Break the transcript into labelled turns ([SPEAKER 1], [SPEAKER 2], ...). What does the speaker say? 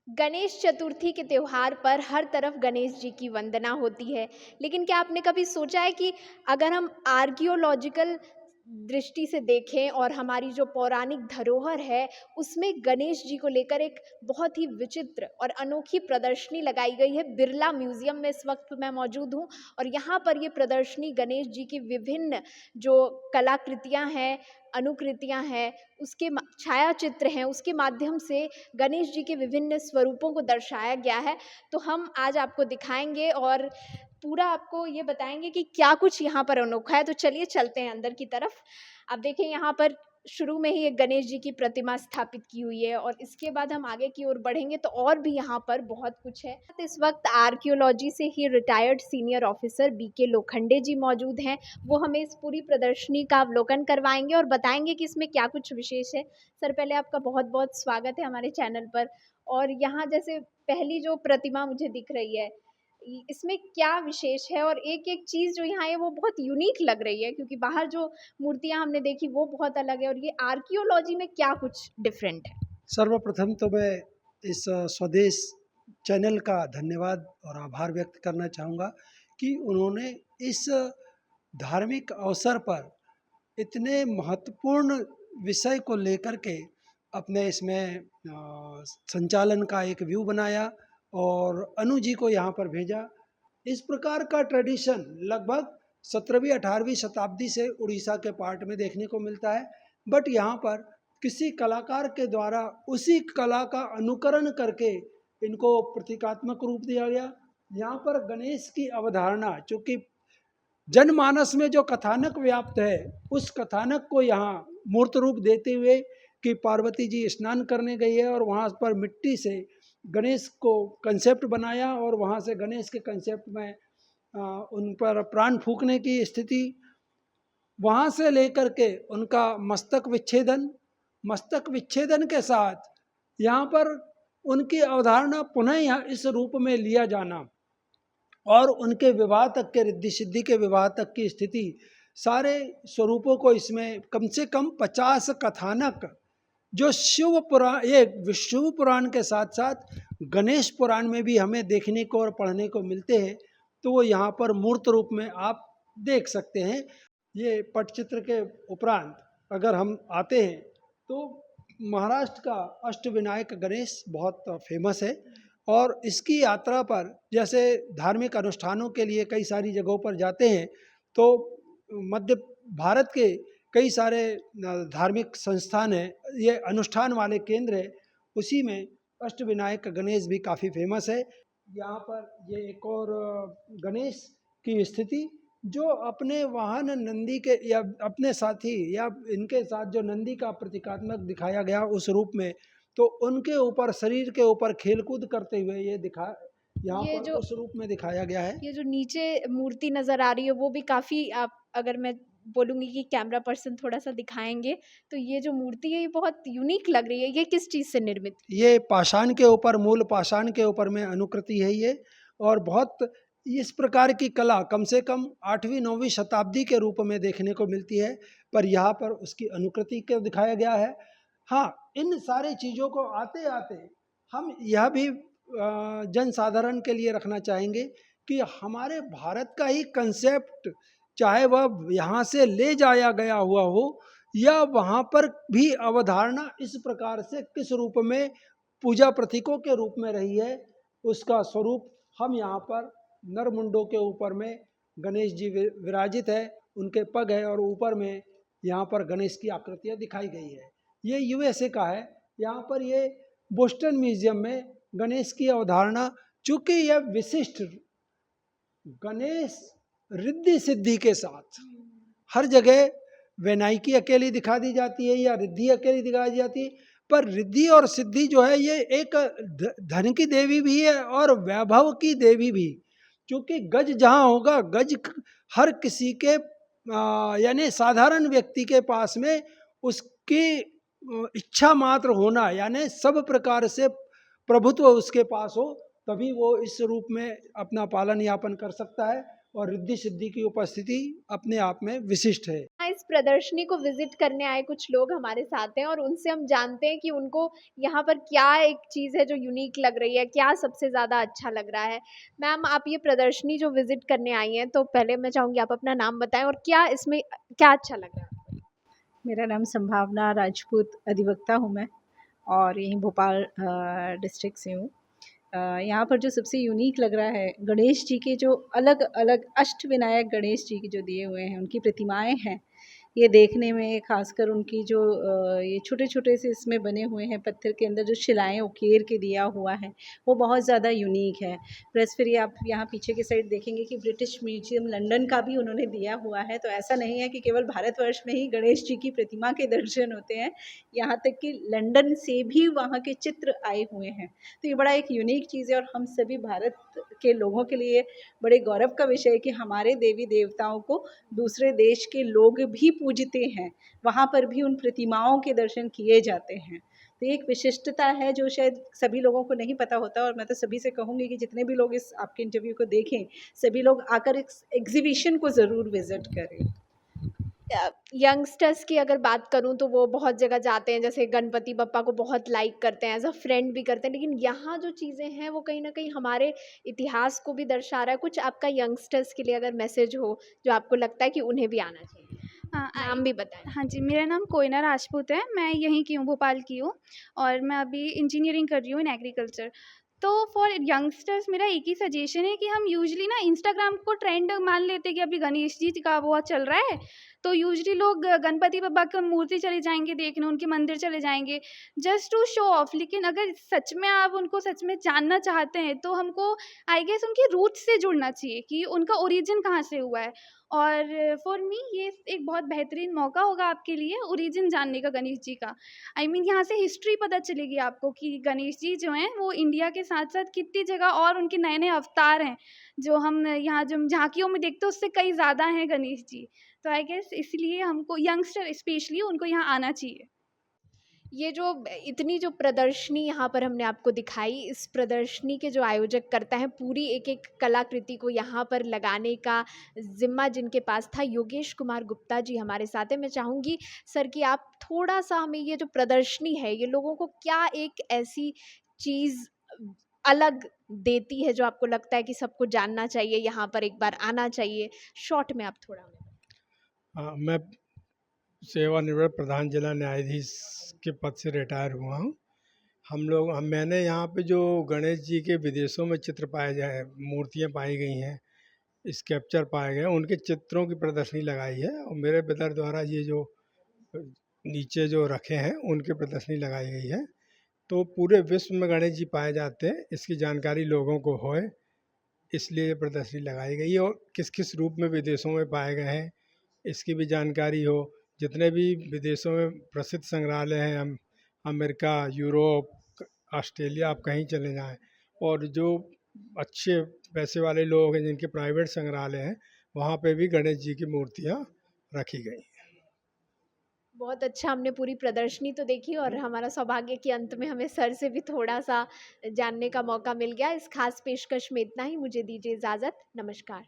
[SPEAKER 1] गणेश चतुर्थी के त्योहार पर हर तरफ गणेश जी की वंदना होती है। लेकिन क्या आपने कभी सोचा है कि अगर हम आर्कियोलॉजिकल दृष्टि से देखें और हमारी जो पौराणिक धरोहर है, उसमें गणेश जी को लेकर एक बहुत ही विचित्र और अनोखी प्रदर्शनी लगाई गई है। बिरला म्यूज़ियम में इस वक़्त मैं मौजूद हूँ और यहाँ पर ये प्रदर्शनी गणेश जी की विभिन्न जो कलाकृतियाँ हैं, अनुकृतियाँ हैं, उसके छायाचित्र हैं, उसके माध्यम से गणेश जी के विभिन्न स्वरूपों को दर्शाया गया है। तो हम आज आपको दिखाएँगे और पूरा आपको ये बताएँगे कि क्या कुछ यहाँ पर अनोखा है। तो चलिए चलते हैं अंदर की तरफ। आप देखें यहाँ पर शुरू में ही एक गणेश जी की प्रतिमा स्थापित की हुई है और इसके बाद हम आगे की ओर बढ़ेंगे तो और भी यहाँ पर बहुत कुछ है। इस वक्त आर्कियोलॉजी से ही retired senior officer B K Lokhande ji मौजूद हैं। वो हमें इस पूरी प्रदर्शनी का अवलोकन करवाएंगे और बताएंगे कि इसमें क्या कुछ विशेष है। सर, पहले आपका बहुत बहुत स्वागत है हमारे चैनल पर। और यहाँ जैसे पहली जो प्रतिमा मुझे दिख रही है, इसमें क्या विशेष है? और एक-एक चीज़ जो यहाँ है वो बहुत यूनिक लग रही है, क्योंकि बाहर जो मूर्तियाँ हमने देखी वो बहुत अलग है और ये आर्कियोलॉजी में क्या कुछ डिफरेंट है?
[SPEAKER 2] सर्वप्रथम तो मैं इस स्वदेश चैनल का धन्यवाद और आभार व्यक्त करना चाहूँगा कि उन्होंने इस धार्मिक अवसर पर इतने महत्वपूर्ण विषय को लेकर के अपने इसमें संचालन का एक व्यू बनाया और अनु जी को यहाँ पर भेजा। इस प्रकार का ट्रेडिशन लगभग 17वीं-18वीं शताब्दी से उड़ीसा के पार्ट में देखने को मिलता है, बट यहाँ पर किसी कलाकार के द्वारा उसी कला का अनुकरण करके इनको प्रतीकात्मक रूप दिया गया। यहाँ पर गणेश की अवधारणा, चूँकि जनमानस में जो कथानक व्याप्त है, उस कथानक को यहाँ मूर्त रूप देते हुए कि पार्वती जी स्नान करने गई है और वहाँ पर मिट्टी से गणेश को कंसेप्ट बनाया और वहाँ से गणेश के कंसेप्ट में उन पर प्राण फूंकने की स्थिति, वहाँ से लेकर के उनका मस्तक विच्छेदन के साथ यहाँ पर उनकी अवधारणा पुनः यहाँ इस रूप में लिया जाना और उनके विवाह तक के, रिद्धि सिद्धि के विवाह तक की स्थिति, सारे स्वरूपों को इसमें कम से कम 50 कथानक जो शिव पुराण के साथ साथ गणेश पुराण में भी हमें देखने को और पढ़ने को मिलते हैं, तो वो यहाँ पर मूर्त रूप में आप देख सकते हैं। ये पटचित्र के उपरांत अगर हम आते हैं तो महाराष्ट्र का अष्टविनायक गणेश बहुत फेमस है और इसकी यात्रा पर जैसे धार्मिक अनुष्ठानों के लिए कई सारी जगहों पर जाते हैं, तो मध्य भारत के कई सारे धार्मिक संस्थान हैं, ये अनुष्ठान वाले केंद्र है, उसी में अष्टविनायक गणेश भी काफ़ी फेमस है। यहाँ पर ये एक और गणेश की स्थिति जो अपने वाहन नंदी के या अपने साथी या इनके साथ जो नंदी का प्रतीकात्मक दिखाया गया उस रूप में, तो उनके ऊपर शरीर के ऊपर खेलकूद करते हुए ये यहाँ पर उस रूप में दिखाया गया है।
[SPEAKER 1] ये जो नीचे मूर्ति नजर आ रही है वो भी काफी, आप अगर मैं बोलूंगी कि कैमरा पर्सन थोड़ा सा दिखाएंगे, तो ये जो मूर्ति है ये बहुत यूनिक लग रही है। ये किस चीज से निर्मित?
[SPEAKER 2] ये पाषाण के ऊपर, मूल पाषाण के ऊपर में अनुकृति है ये, और बहुत इस प्रकार की कला कम से कम 8वीं-9वीं शताब्दी के रूप में देखने को मिलती है, पर यहाँ पर उसकी अनुकृति को दिखाया गया है। हाँ, इन सारी चीज़ों को आते आते हम यह भी जनसाधारण के लिए रखना चाहेंगे कि हमारे भारत का ही कंसेप्ट, चाहे वह यहाँ से ले जाया गया हुआ हो या वहाँ पर भी अवधारणा इस प्रकार से किस रूप में पूजा प्रतीकों के रूप में रही है, उसका स्वरूप हम यहाँ पर नरमुंडों के ऊपर में गणेश जी विराजित है, उनके पग है और ऊपर में यहाँ पर गणेश की आकृतियाँ दिखाई गई है। ये यूएसए का है। यहाँ पर ये बोस्टन म्यूजियम में गणेश की अवधारणा, चूँकि यह विशिष्ट गणेश रिद्धि सिद्धि के साथ हर जगह वैनायकी अकेली दिखा दी जाती है या रिद्धि अकेली दिखाई जाती है, पर रिद्धि और सिद्धि जो है ये एक धन की देवी भी है और वैभव की देवी भी, क्योंकि गज जहाँ होगा, गज हर किसी के यानी साधारण व्यक्ति के पास में उसकी इच्छा मात्र होना, यानी सब प्रकार से प्रभुत्व उसके पास हो, तभी वो इस रूप में अपना पालन यापन कर सकता है और रिद्धि सिद्धि की उपस्थिति अपने आप में विशिष्ट है।
[SPEAKER 1] इस प्रदर्शनी को विज़िट करने आए कुछ लोग हमारे साथ हैं और उनसे हम जानते हैं कि उनको यहाँ पर क्या एक चीज़ है जो यूनिक लग रही है, क्या सबसे ज़्यादा अच्छा लग रहा है। मैम, आप ये प्रदर्शनी जो विज़िट करने आई हैं, तो पहले मैं चाहूँगी आप अपना नाम बताएँ और क्या इसमें क्या अच्छा लग रहा है?
[SPEAKER 3] मेरा नाम संभावना राजपूत अधिवक्ता हूँ मैं, और यहीं भोपाल डिस्ट्रिक्ट से हूँ। यहाँ पर जो सबसे यूनिक लग रहा है, गणेश जी के जो अलग-अलग अष्टविनायक गणेश जी के जो दिए हुए हैं, उनकी प्रतिमाएँ हैं, ये देखने में, ख़ासकर उनकी जो ये छोटे-छोटे से इसमें बने हुए हैं, पत्थर के अंदर जो शिलाएँ उकेर के दिया हुआ है, वो बहुत ज़्यादा यूनिक है। प्लस फिर ये आप यहाँ पीछे की साइड देखेंगे कि ब्रिटिश म्यूज़ियम लंदन का भी उन्होंने दिया हुआ है, तो ऐसा नहीं है कि केवल भारतवर्ष में ही गणेश जी की प्रतिमा के दर्शन होते हैं, यहाँ तक कि लंदन से भी वहाँ के चित्र आए हुए हैं। तो ये बड़ा एक यूनिक चीज़ है, और हम सभी भारत के लोगों के लिए बड़े गौरव का विषय है कि हमारे देवी देवताओं को दूसरे देश के लोग भी पूजते हैं, वहाँ पर भी उन प्रतिमाओं के दर्शन किए जाते हैं। तो ये एक विशिष्टता है जो शायद सभी लोगों को नहीं पता होता, और मैं तो सभी से कहूँगी कि जितने भी लोग इस आपके इंटरव्यू को देखें, सभी लोग आकर इस एग्ज़िबिशन को ज़रूर विज़िट करें।
[SPEAKER 1] यंगस्टर्स की अगर बात करूँ तो वो बहुत जगह जाते हैं, जैसे गणपति बप्पा को बहुत लाइक करते हैं, एज़ अ फ्रेंड भी करते हैं, लेकिन यहाँ जो चीज़ें हैं वो कहीं न कहीं हमारे इतिहास को भी दर्शा रहा है। कुछ आपका यंगस्टर्स के लिए अगर मैसेज हो, जो आपको लगता है कि उन्हें भी आना चाहिए?
[SPEAKER 4] हाँ,
[SPEAKER 1] नाम भी बताएँ।
[SPEAKER 4] हाँ जी, मेरा नाम कोयना राजपूत है, मैं यहीं की हूँ, भोपाल की हूँ, और मैं अभी इंजीनियरिंग कर रही हूँ इन एग्रीकल्चर। तो फॉर यंगस्टर्स मेरा एक ही सजेशन है कि हम यूजुअली ना इंस्टाग्राम को ट्रेंड मान लेते हैं कि अभी गणेश जी का वो चल रहा है, तो यूजुअली लोग गणपति बप्पा की मूर्ति चले जाएँगे देखने, उनके मंदिर चले जाएँगे, जस्ट टू शो ऑफ। लेकिन अगर सच में आप उनको सच में जानना चाहते हैं, तो हमको आई गेस उनके रूट्स से जुड़ना चाहिए कि उनका ओरिजिन कहाँ से हुआ है। और फॉर मी ये एक बहुत बेहतरीन मौका होगा आपके लिए ओरिजिन जानने का गणेश जी का। आई मीन यहाँ से हिस्ट्री पता चलेगी आपको कि गणेश जी जो हैं वो इंडिया के साथ-साथ कितनी जगह और उनके नए-नए अवतार हैं, जो हम यहाँ जो झाँकियों में देखते हैं उससे कहीं ज़्यादा हैं गणेश जी। तो आई गेस इसलिए हमको यंगस्टर स्पेशली उनको यहाँ आना चाहिए।
[SPEAKER 1] ये जो इतनी जो प्रदर्शनी यहाँ पर हमने आपको दिखाई, इस प्रदर्शनी के जो आयोजक करता है, पूरी एक-एक कलाकृति को यहाँ पर लगाने का ज़िम्मा जिनके पास था, योगेश कुमार गुप्ता जी हमारे साथ हैं। मैं चाहूँगी सर कि आप थोड़ा-सा हमें ये जो प्रदर्शनी है, ये लोगों को क्या एक ऐसी चीज़ अलग देती है, जो आपको लगता है कि सबको जानना चाहिए, यहाँ पर एक बार आना चाहिए? शॉर्ट में आप थोड़ा हमें
[SPEAKER 2] मैं सेवानिवृत्त प्रधान जिला न्यायाधीश के पद से रिटायर हुआ हूँ। मैंने यहाँ पे जो गणेश जी के विदेशों में चित्र पाए जाए, मूर्तियाँ पाई गई हैं, स्कल्पचर पाए गए हैं, उनके चित्रों की प्रदर्शनी लगाई है, और मेरे ब्रदर द्वारा ये जो नीचे जो रखे हैं उनकी प्रदर्शनी लगाई गई है। तो पूरे विश्व में गणेश जी पाए जाते हैं, इसकी जानकारी लोगों को होए, इसलिए ये प्रदर्शनी लगाई गई है, और किस किस रूप में विदेशों में पाए गए हैं इसकी भी जानकारी हो। जितने भी विदेशों में प्रसिद्ध संग्रहालय हैं, अमेरिका, यूरोप, ऑस्ट्रेलिया, आप कहीं चले जाएं, और जो अच्छे पैसे वाले लोग हैं जिनके प्राइवेट संग्रहालय हैं, वहाँ पे भी गणेश जी की मूर्तियाँ रखी गई।
[SPEAKER 1] बहुत अच्छा, हमने पूरी प्रदर्शनी तो देखी और हमारा सौभाग्य कि अंत में हमें सर से भी थोड़ा-सा जानने का मौका मिल गया। इस खास पेशकश में इतना ही, मुझे दीजिए इजाज़त। नमस्कार।